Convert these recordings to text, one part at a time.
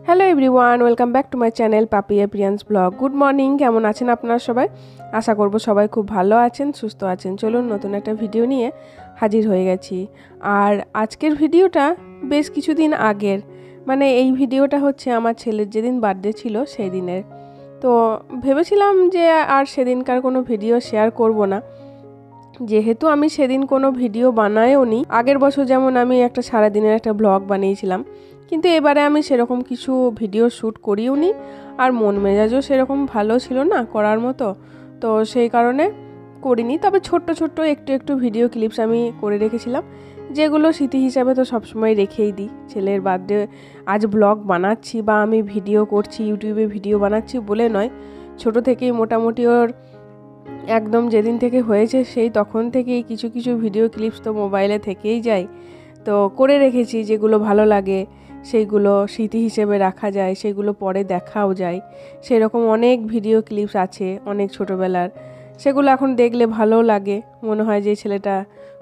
Hello everyone, welcome back to my channel Papiya প্রিয়ান্স blog. Good morning, কেমন আছেন আপনারা সবাই? আশা করব সবাই খুব ভালো আছেন, সুস্থ আছেন। চলুন নতুন একটা ভিডিও নিয়ে হাজির হয়ে গেছি। আর আজকের ভিডিওটা বেশ কিছুদিন আগের, মানে এই ভিডিওটা হচ্ছে আমার ছেলের যেদিন বার্থডে ছিল সেই দিনের। তো ভেবেছিলাম যে আর সেদিনকার কোনো ভিডিও শেয়ার করব না, যেহেতু আমি সেদিন কোনো ভিডিও বানাইও নি। আগের বছর যেমন আমি একটা সারাদিনের একটা ব্লগ বানিয়েছিলাম, কিন্তু এবারে আমি সেরকম কিছু ভিডিও শ্যুট করিও নি, আর মন মেজাজও সেরকম ভালো ছিল না করার মতো, তো সেই কারণে করিনি। তবে ছোট্ট ছোট্ট একটু একটু ভিডিও ক্লিপস আমি করে রেখেছিলাম, যেগুলো স্মৃতি হিসাবে তো সবসময় রেখেই দিই। ছেলের বার্থডে আজ ব্লগ বানাচ্ছি বা আমি ভিডিও করছি, ইউটিউবে ভিডিও বানাচ্ছি বলে নয়, ছোট থেকেই মোটামুটি ওর একদম যেদিন থেকে হয়েছে সেই তখন থেকেই কিছু কিছু ভিডিও ক্লিপস তো মোবাইলে থেকেই যায়, তো করে রেখেছি। যেগুলো ভালো লাগে সেইগুলো স্মৃতি হিসেবে রাখা যায়, সেগুলো পরে দেখাও যায়। সেরকম অনেক ভিডিও ক্লিপস আছে অনেক ছোটোবেলার, সেগুলো এখন দেখলে ভালো লাগে। মনে হয় যে ছেলেটা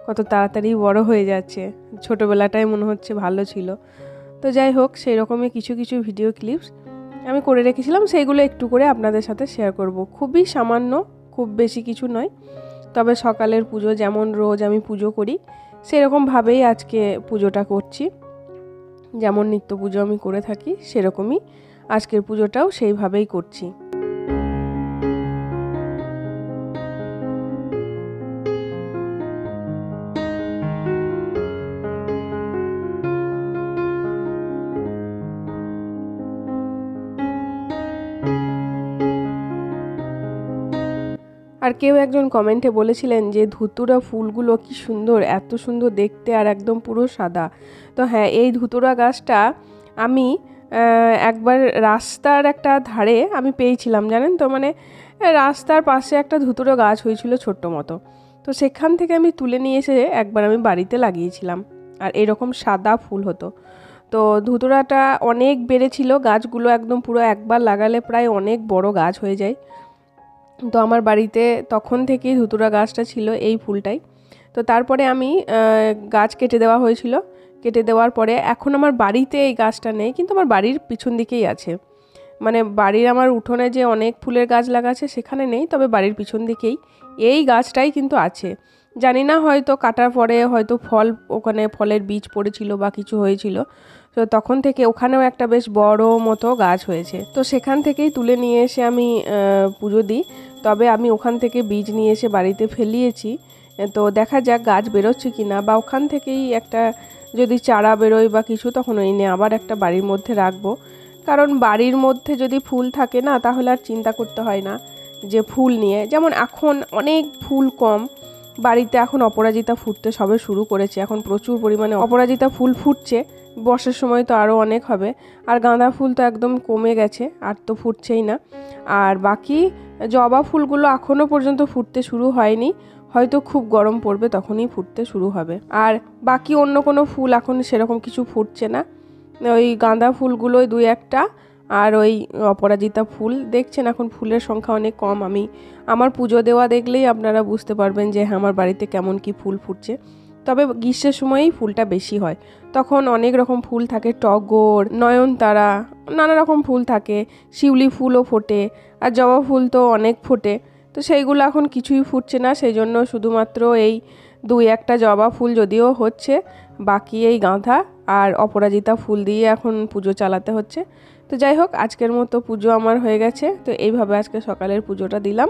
কত তাড়াতাড়ি বড় হয়ে যাচ্ছে, ছোটোবেলাটাই মনে হচ্ছে ভালো ছিল। তো যাই হোক, সেই রকমই কিছু কিছু ভিডিও ক্লিপস আমি করে রেখেছিলাম, সেইগুলো একটু করে আপনাদের সাথে শেয়ার করব। খুবই সামান্য, খুব বেশি কিছু নয়। তবে সকালের পুজো যেমন রোজ আমি পুজো করি, সেরকমভাবেই আজকে পুজোটা করছি। যেমন নিত্য পুজো আমি করে থাকি, সেরকমই আজকের পুজোটাও সেইভাবেই করছি। আর কেউ একজন কমেন্টে বলেছিলেন যে ধুতুরা ফুলগুলো কি সুন্দর, এত সুন্দর দেখতে, আর একদম পুরো সাদা। তো হ্যাঁ, এই ধুতুরা গাছটা আমি একবার রাস্তার একটা ধারে আমি পেয়েছিলাম, জানেন তো, মানে রাস্তার পাশে একটা ধুতুরা গাছ হয়েছিল ছোট্ট মতো। তো সেখান থেকে আমি তুলে নিয়ে এসে একবার আমি বাড়িতে লাগিয়েছিলাম, আর এরকম সাদা ফুল হতো। তো ধুতুরাটা অনেক বেড়েছিল, গাছগুলো একদম পুরো একবার লাগালে প্রায় অনেক বড় গাছ হয়ে যায়। তো আমার বাড়িতে তখন থেকেই ধুতুরা গাছটা ছিল, এই ফুলটাই। তো তারপরে আমি গাছ কেটে দেওয়া হয়েছিল, কেটে দেওয়ার পরে এখন আমার বাড়িতে এই গাছটা নেই, কিন্তু আমার বাড়ির পিছন দিকেই আছে। মানে বাড়ির আমার উঠোনে যে অনেক ফুলের গাছ লাগা আছে সেখানে নেই, তবে বাড়ির পিছন দিকেই এই গাছটাই কিন্তু আছে। জানি না, হয়তো কাটার পরে হয়তো ফল, ওখানে ফলের বীজ পড়েছিল বা কিছু হয়েছিল, তো তখন থেকে ওখানেও একটা বেশ বড় মতো গাছ হয়েছে। তো সেখান থেকেই তুলে নিয়ে এসে আমি পুজো দিই। তবে আমি ওখান থেকে বীজ নিয়ে এসে বাড়িতে ফেলিয়েছি, তো দেখা যাক গাছ বেরোচ্ছে কি না, বা ওখান থেকেই একটা যদি চারা বেরোয় বা কিছু, তখন ওই নিয়ে আবার একটা বাড়ির মধ্যে রাখবো। কারণ বাড়ির মধ্যে যদি ফুল থাকে না, তাহলে আর চিন্তা করতে হয় না যে ফুল নিয়ে। যেমন এখন অনেক ফুল কম বাড়িতে, এখন অপরাজিতা ফুটতে সবে শুরু করেছে, এখন প্রচুর পরিমাণে অপরাজিতা ফুল ফুটছে। বর্ষার সময় তো আরও অনেক হবে। আর গাঁদা ফুল তো একদম কমে গেছে, আর তো ফুটছেই না। আর বাকি জবা ফুলগুলো এখনও পর্যন্ত ফুটতে শুরু হয়নি, হয়তো খুব গরম পড়বে তখনই ফুটতে শুরু হবে। আর বাকি অন্য কোনো ফুল এখন সেরকম কিছু ফুটছে না, ওই গাঁদা ফুলগুলোই দুই একটা, আর ওই অপরাজিতা ফুল দেখছেন। এখন ফুলের সংখ্যা অনেক কম। আমার পুজো দেওয়া দেখলেই আপনারা বুঝতে পারবেন যে হ্যাঁ, আমার বাড়িতে কেমন কি ফুল ফুটছে। তবে গ্রীষ্মের সময়ই ফুলটা বেশি হয়, তখন অনেক রকম ফুল থাকে, টগর, নয়নতারা, নানা রকম ফুল থাকে, শিউলি ফুলও ফোটে, আর জবা ফুল তো অনেক ফোটে। তো সেইগুলো এখন কিছুই ফুটছে না, সেই জন্য শুধুমাত্র এই দুই একটা জবা ফুল যদিও হচ্ছে, বাকি এই গাঁদা আর অপরাজিতা ফুল দিয়ে এখন পুজো চালাতে হচ্ছে। তো যাই হোক, আজকের মতো পুজো আমার হয়ে গেছে। তো এইভাবে আজকে সকালের পুজোটা দিলাম।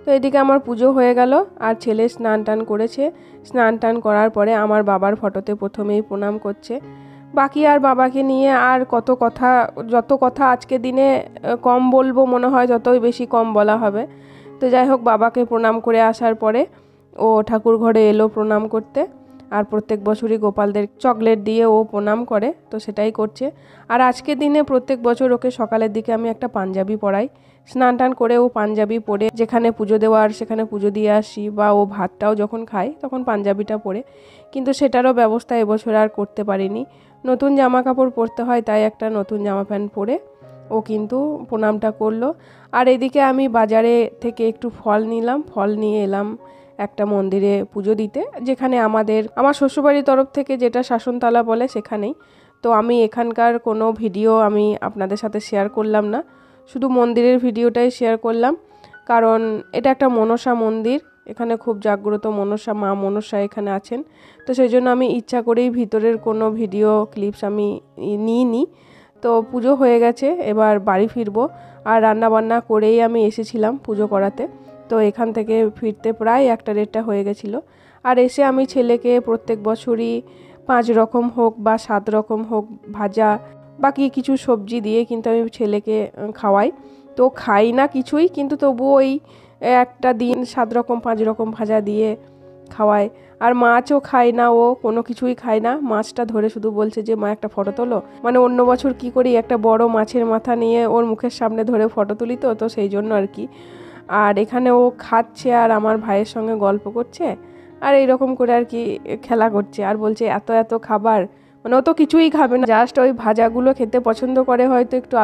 তো এদিকে আমার পুজো হয়ে গেল, আর ছেলে স্নান টান করেছে। স্নান টান করার পরে আমার বাবার ফটোতে প্রথমেই প্রণাম করছে। বাকি আর বাবাকে নিয়ে আর কত কথা, যত কথা আজকে দিনে কম বলবো মনে হয়, যতই বেশি কম বলা হবে। তো যাই হোক, বাবাকে প্রণাম করে আসার পরে ও ঠাকুর ঘরে এলো প্রণাম করতে। আর প্রত্যেক বছরই গোপালদের চকলেট দিয়ে ও প্রণাম করে, তো সেটাই করছে। আর আজকের দিনে প্রত্যেক বছর ওকে সকালের দিকে আমি একটা পাঞ্জাবি পরাই, স্নান টান করে ও পাঞ্জাবি পরে যেখানে পুজো দেওয়ার সেখানে পুজো দিয়ে আসি, বা ও ভাতটাও যখন খায় তখন পাঞ্জাবিটা পরে। কিন্তু সেটারও ব্যবস্থা এবছর আর করতে পারিনি, নতুন জামা কাপড় পরতে হয়, তাই একটা নতুন জামা প্যান্ট পরে ও কিন্তু প্রণামটা করলো। আর এদিকে আমি বাজারে থেকে একটু ফল নিলাম, ফল নিয়ে এলাম একটা মন্দিরে পুজো দিতে, যেখানে আমার শ্বশুরবাড়ির তরফ থেকে যেটা শাসনতলা বলে সেখানেই। তো আমি এখানকার কোনো ভিডিও আমি আপনাদের সাথে শেয়ার করলাম না, শুধু মন্দিরের ভিডিওটাই শেয়ার করলাম, কারণ এটা একটা মনসা মন্দির, এখানে খুব জাগ্রত মনসা মা মনসা এখানে আছেন। তো সেই জন্য আমি ইচ্ছা করেই ভিতরের কোনো ভিডিও ক্লিপস আমি নিইনি। তো পুজো হয়ে গেছে, এবার বাড়ি ফিরবো। আর রান্না বান্না করেই আমি এসেছিলাম পুজো করাতে, তো এখান থেকে ফিরতে প্রায় 1-1:30 হয়ে গেছিলো। আর এসে আমি ছেলেকে প্রত্যেক বছরই 5 রকম হোক বা 7 রকম হোক ভাজা বাকি কিছু সবজি দিয়ে কিন্তু আমি ছেলেকে খাওয়াই। তো খাই না কিছুই, কিন্তু তবুও ওই একটা দিন 7 রকম 5 রকম ভাজা দিয়ে খাওয়ায়। আর মাছও খায় না, ও কোনো কিছুই খায় না, মাছটা ধরে শুধু বলছে যে মা একটা ফটো তোলো। মানে অন্য বছর কি করি, একটা বড় মাছের মাথা নিয়ে ওর মুখের সামনে ধরে ফটো তুলি, তো সেই জন্য আর কি। আর এখানে ও খাচ্ছে আর আমার ভাইয়ের সঙ্গে গল্প করছে, আর এইরকম করে আর কি খেলা করছে, আর বলছে এত এত খাবার, মানে ও তো কিছুই খাবে না, জাস্ট ওই ভাজাগুলো খেতে পছন্দ করে, হয়তো একটু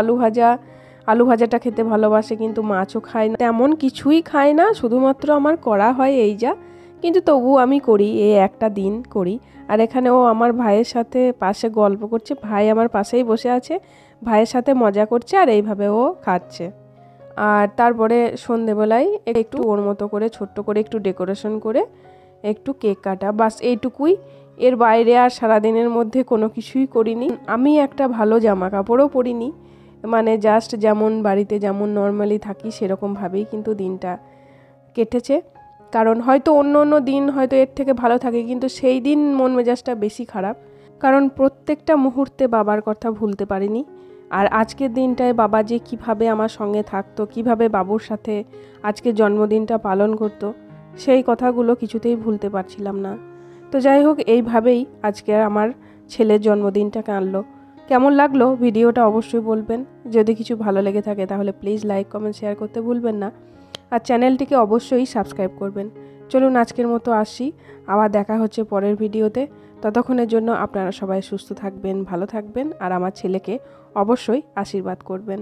আলু ভাজাটা খেতে ভালোবাসে, কিন্তু মাছও খায় না, তেমন কিছুই খায় না, শুধুমাত্র আমার করা হয় এই যা। কিন্তু তবু আমি করি, এই একটা দিন করি। আর এখানে ও আমার ভাইয়ের সাথে পাশে গল্প করছে, ভাই আমার পাশেই বসে আছে, ভাইয়ের সাথে মজা করছে, আর এইভাবে ও খাচ্ছে। আর তারপরে সন্ধেবেলায় একটু ওর মতো করে ছোট্ট করে একটু ডেকোরেশন করে একটু কেক কাটা, বাস এইটুকুই। এর বাইরে আর সারাদিনের মধ্যে কোনো কিছুই করিনি। আমি একটা ভালো জামা কাপড়ও পরিনি, মানে জাস্ট যেমন বাড়িতে যেমন নর্মালি থাকি সেরকমভাবেই কিন্তু দিনটা কেটেছে। কারণ হয়তো অন্য অন্য দিন হয়তো এর থেকে ভালো থাকে, কিন্তু সেই দিন মন মেজাজটা বেশি খারাপ, কারণ প্রত্যেকটা মুহূর্তে বাবার কথা ভুলতে পারিনি। আর আজকের দিনটায় বাবা যে কিভাবে আমার সঙ্গে থাকতো, কিভাবে বাবুর সাথে আজকের জন্মদিনটা পালন করতো, সেই কথাগুলো কিছুতেই ভুলতে পারছিলাম না। তো যাই হোক, এইভাবেই আজকে আমার ছেলের জন্মদিনটা কাটলো। কেমন লাগলো ভিডিওটা অবশ্যই বলবেন। যদি কিছু ভালো লেগে থাকে তাহলে প্লিজ লাইক কমেন্ট শেয়ার করতে ভুলবেন না, আর চ্যানেলটিকে অবশ্যই সাবস্ক্রাইব করবেন। চলুন আজকের মতো আসি, আবার দেখা হচ্ছে পরের ভিডিওতে। ততক্ষণের জন্য আপনারা সবাই সুস্থ থাকবেন, ভালো থাকবেন, আর আমার ছেলেকে অবশ্যই আশীর্বাদ করবেন।